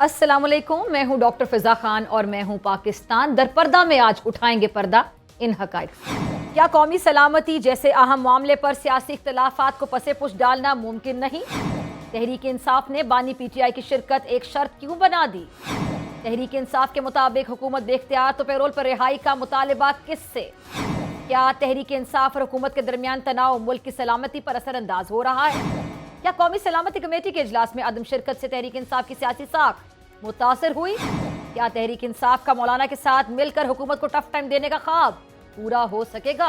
अस्सलाम वालेकुम, मैं हूं डॉक्टर फिजा खान और मैं हूं पाकिस्तान दरपर्दा में। आज उठाएंगे पर्दा इन हकाइक। क्या कौमी सलामती जैसे अहम मामले पर सियासी इख्तलाफात को पसे पुश डालना मुमकिन नहीं? तहरीक इंसाफ ने बानी पीटीआई की शिरकत एक शर्त क्यों बना दी? तहरीक इंसाफ के मुताबिक हुकूमत बेख्तियार तो पैरोल पर रिहाई का मुतालबा किससे? क्या तहरीक इंसाफ और हुकूमत के दरमियान तनाव मुल्क की सलामती पर असरअंदाज हो रहा है? क्या कौमी सलामती कमेटी के इजलास में अदम शिरकत से तहरीक इंसाफ की सियासी साख मुतासर हुई? क्या तहरीक इंसाफ का मौलाना के साथ मिलकर हुकूमत को टफ टाइम देने का ख्वाब पूरा हो सकेगा?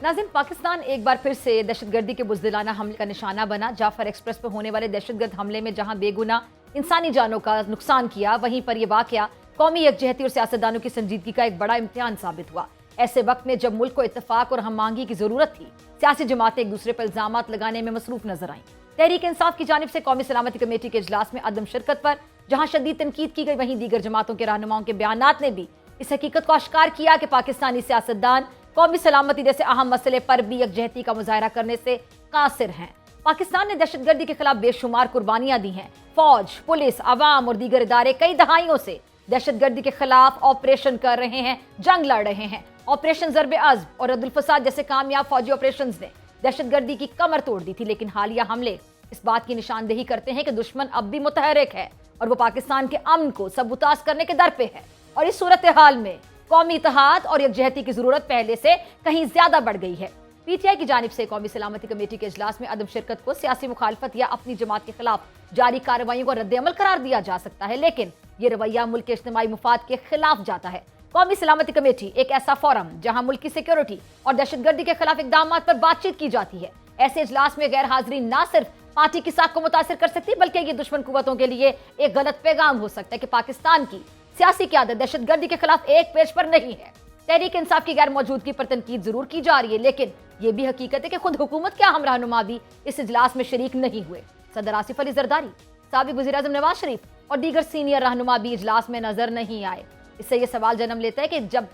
नाज़रीन, पाकिस्तान एक बार फिर से दहशतगर्दी के बुज़दिलाना हमले का निशाना बना। जाफर एक्सप्रेस पर होने वाले दहशतगर्द हमले में जहां बेगुनाह इंसानी जानों का नुकसान किया, वहीं पर यह वाकया कौमी यकजहती और सियासतदानों की संजीदगी का एक बड़ा इम्तिहान साबित हुआ। ऐसे वक्त में जब मुल्क को इत्तेफाक और हम-आहंगी की जरूरत थी, सियासी जमातें एक दूसरे पर इल्जामात लगाने में मसरूफ नजर आईं। तहरीक इंसाफ की जानिब से कौमी सलामती कमेटी के इजलास में अदम शिरकत पर जहां शदीद तनकीद की गई, वहीं दीगर जमातों के रहनुमाओं के बयानात ने भी इस हकीकत को आश्कार किया कि पाकिस्तानी सियासतदान कौमी सलामती जैसे अहम मसले पर भी यकजहती का मुजाहरा करने से कासिर हैं। पाकिस्तान ने दहशतगर्दी के खिलाफ बेशुमार कुर्बानियां दी हैं। फौज, पुलिस, अवाम और दीगर इदारे कई दहाइयों से दहशतगर्दी के खिलाफ ऑपरेशन कर रहे हैं, जंग लड़ रहे हैं। ऑपरेशन ज़र्ब-ए-अज़्ब और रद्दुल फसाद जैसे कामयाब फौजी ऑपरेशन ने दहशतगर्दी की कमर तोड़ दी थी, लेकिन हालिया हमले इस बात की निशानदेही करते हैं कि दुश्मन अब भी मुतहरिक है और वो पाकिस्तान के अमन को सबूताज करने के दर पे है। और इस सूरत हाल में कौमी इत्तेहाद और यकजहती की जरूरत पहले से कहीं ज्यादा बढ़ गई है। पीटीआई की जानिब से कौमी सलामती कमेटी के इजलास में अदम शिरकत को सियासी मुखालफत या अपनी जमात के खिलाफ जारी कार्रवाइयों को रद्द-ए-अमल करार दिया जा सकता है, लेकिन ये रवैया मुल्क के इज्तिमाई मुफाद के खिलाफ जाता है। कौमी सलामती कमेटी एक ऐसा फोरम जहां मुल्क की सिक्योरिटी और दहशतगर्दी के खिलाफ इकदाम पर बातचीत की जाती है। ऐसे इजलास में गैर हाजिरी न सिर्फ पार्टी की साख को मुतासिर कर सकती, बल्कि ये दुश्मन कुव्वतों के लिए एक गलत पैगाम हो सकता है कि पाकिस्तान की सियासी क़यादत दहशतगर्दी के खिलाफ एक पेज पर नहीं है। तहरीक इंसाफ की गैर मौजूदगी पर तनकीद जरूर की जा रही है, लेकिन ये भी हकीकत है कि खुद हुकूमत के अहम रहनुमा भी इस इजलास में शरीक नहीं हुए। सदर आसिफ अली जरदारी, साबिक वज़ीर-ए-आज़म नवाज शरीफ और दीगर सीनियर रहनुमा भी इजलास में नजर नहीं आए। इससे यह सवाल जन्म लेता है कि जब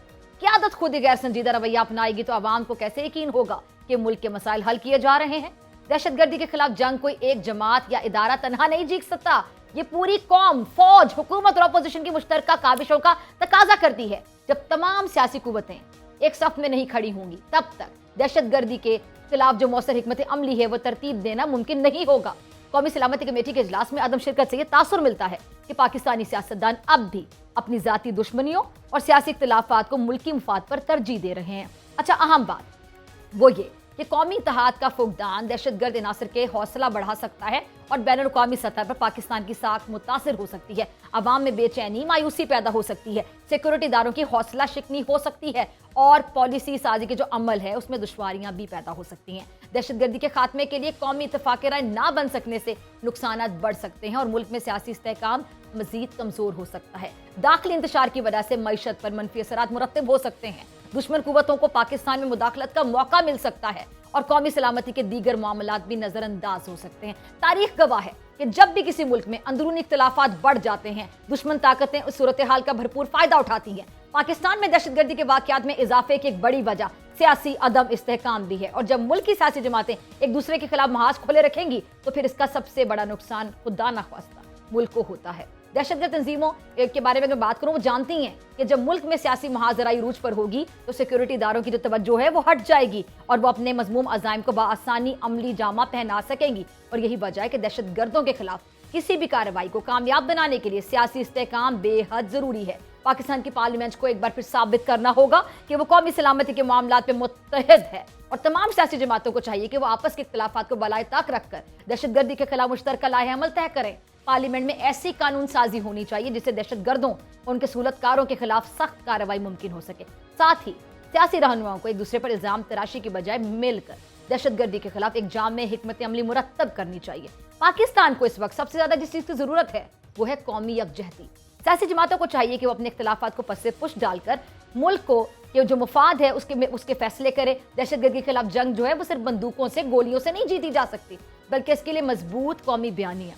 क़यादत खुद ही गैर संजीदा रवैया अपनाएगी तो आवाम को कैसे यकीन होगा कि मुल्क के मसाइल हल किए जा रहे हैं? दहशतगर्दी के खिलाफ जंग कोई एक जमात या इदारा तनहा नहीं जीत सकता। ये पूरी कौम, फौज, हुकूमत और अपोजिशन की मुश्तरका काविशों का तकाजा करती है। जब तमाम सियासी कुव्वतें एक सफ में नहीं खड़ी होंगी, तब तक दहशतगर्दी के खिलाफ जो मौसर हिकमत अमली है वो तरतीब देना मुमकिन नहीं होगा। कौमी सलामती कमेटी के इजलास में अदम शिरकत से ये तासुर मिलता है कि पाकिस्तानी सियासतदान अब भी अपनी जाती दुश्मनियों और सियासी इख्तिलाफात को मुल्की मुफाद पर तरजीह दे रहे हैं। अच्छा, अहम बात वो ये कि कौमी इत्तेहाद का फुकदान दहशतगर्द अनासर के हौसला बढ़ा सकता है और बैनुल अक़वामी सतह पर पाकिस्तान की साख मुतासिर हो सकती है। अवाम में बेचैनी, मायूसी पैदा हो सकती है, सिक्योरिटी इदारों की हौसला शिकनी हो सकती है और पॉलिसी साजी के जो अमल है उसमें दुश्वारियां भी पैदा हो सकती हैं। दहशतगर्दी के खात्मे के लिए कौमी इत्तेफाक राय ना बन सकने से नुकसान बढ़ सकते हैं और मुल्क में सियासी इस्तेहकाम मजीद कमजोर हो सकता है। दाखिली इंतशार की वजह से मईशत पर मनफी असरात मुरत्तब हो सकते हैं। दुश्मन कुव्वतों को पाकिस्तान में मुदाखलत का मौका मिल सकता है और कौमी सलामती के दीगर मामलात भी नजरअंदाज हो सकते हैं। तारीख गवाह है कि जब भी किसी मुल्क में अंदरूनी इख्तिलाफात बढ़ जाते हैं, दुश्मन ताकतें उस सूरत हाल का भरपूर फायदा उठाती हैं। पाकिस्तान में दहशतगर्दी के वाकयात में इजाफे की एक बड़ी वजह सियासी अदम इस्तेहकाम भी है और जब मुल्क की सियासी जमातें एक दूसरे के खिलाफ महाज खोले रखेंगी तो फिर इसका सबसे बड़ा नुकसान खुदा न ख्वास्ता मुल्क को होता है। दहशतगर्द तंजीमों के बारे में अगर बात करूं, वो जानती हैं कि जब मुल्क में सियासी महाजराई रूज पर होगी तो सिक्योरिटी इदारों की जो तवज्जो है वो हट जाएगी और वो अपने मजमूम अज़ाइम को बआसानी अमली जामा पहना सकेंगी। और यही वजह है कि दहशतगर्दों के खिलाफ किसी भी कार्रवाई को कामयाब बनाने के लिए सियासी इस्तेहकाम बेहद जरूरी है। पाकिस्तान की पार्लियामेंट को एक बार फिर साबित करना होगा कि वो कौमी सलामती के मामलात पे मुत्तहिद है और तमाम सियासी जमातों को चाहिए कि वो आपस के इख्तिलाफात को बलाए ताक रखकर दहशतगर्दी के खिलाफ मुश्तरका लाहे अमल तय करें। पार्लियामेंट में ऐसी कानून साजी होनी चाहिए जिससे दहशतगर्दों और उनके सूलतकारों के खिलाफ सख्त कार्रवाई मुमकिन हो सके। साथ ही सियासी रहनुमाओं को एक दूसरे पर इल्जाम तराशी की बजाय मिलकर दहशतगर्दी के खिलाफ एक जामे हिकमत अमली मुरत्तब करनी चाहिए। पाकिस्तान को इस वक्त सबसे ज्यादा जिस चीज की जरूरत है वो है कौमी यकजहती। सियासी जमातों को चाहिए कि वो अपने इख्तिलाफात को पसे पुश डालकर मुल्क को ये जो मुफाद है उसके फैसले करे। दहशतगर्दी के खिलाफ जंग जो है वो सिर्फ बंदूकों से, गोलियों से नहीं जीती जा सकती, बल्कि इसके लिए मजबूत कौमी बयानियां,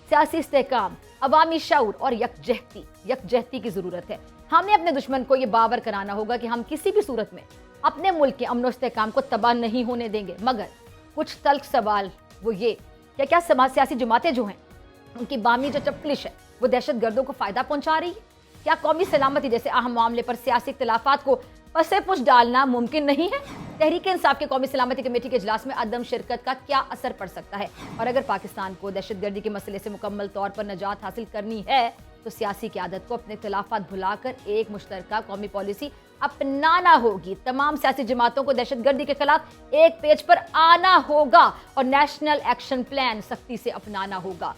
सियासी इस्तेहकाम, अवामी शऊर और यकजहती की जरूरत है। हमें अपने दुश्मन को यह बावर कराना होगा कि हम किसी भी सूरत में अपने मुल्क के अमन इस्तेहकाम को तबाह नहीं होने देंगे। मगर कुछ तल्ख सवाल वो ये क्या सियासी जमातें जो हैं उनकी बामी जो चपलिश है वो दहशत गर्दों को फायदा पहुंचा रही है? क्या कौमी सलामती जैसे अहम मामले पर सियासी इख्तिलाफात को पसे-पुश डालना मुमकिन नहीं है? तहरीक इंसाफ के कौमी सलामती कमेटी के इजलास में अदम शिरकत का क्या असर पड़ सकता है? और अगर पाकिस्तान को दहशतगर्दी के मसले से मुकम्मल तौर पर निजात हासिल करनी है तो सियासी क़यादत को अपने इख्तिलाफात भुलाकर एक मुश्तरका कौमी पॉलिसी अपनाना होगी। तमाम सियासी जमातों को दहशतगर्दी के खिलाफ एक पेज पर आना होगा और नेशनल एक्शन प्लान सख्ती से अपनाना होगा।